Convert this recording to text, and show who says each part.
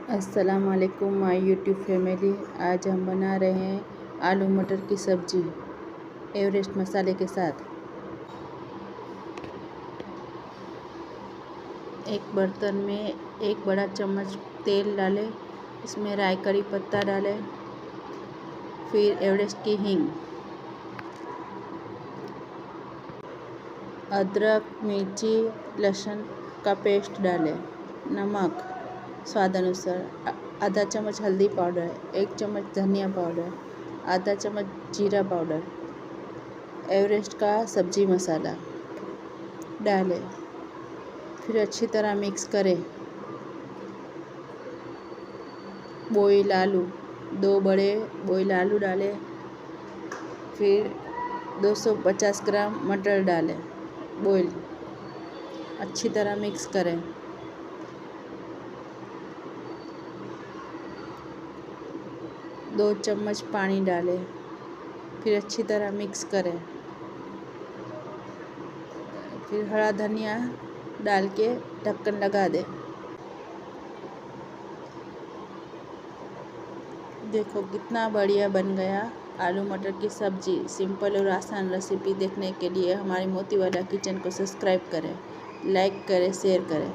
Speaker 1: अस्सलाम वालेकुम my YouTube family. आज हम बना रहे हैं आलू मटर की सब्ज़ी एवरेस्ट मसाले के साथ। एक बर्तन में 1 बड़ा चम्मच तेल डालें, इसमें राई कड़ी पत्ता डालें, फिर एवरेस्ट की हींग, अदरक मिर्ची लहसुन का पेस्ट डालें, नमक स्वाद अनुसार, आधा चम्मच हल्दी पाउडर, 1 चम्मच धनिया पाउडर, आधा चम्मच जीरा पाउडर, एवरेस्ट का सब्जी मसाला डालें। फिर अच्छी तरह मिक्स करें। बॉयल आलू 2 बड़े बॉयल आलू डालें। फिर 250 ग्राम मटर डालें बॉयल। अच्छी तरह मिक्स करें। दो चम्मच पानी डालें। फिर अच्छी तरह मिक्स करें। फिर हरा धनिया डाल के ढक्कन लगा दें। देखो कितना बढ़िया बन गया आलू मटर की सब्ज़ी। सिंपल और आसान रेसिपी देखने के लिए हमारे मोतीवाला किचन को सब्सक्राइब करें, लाइक करें, शेयर करें।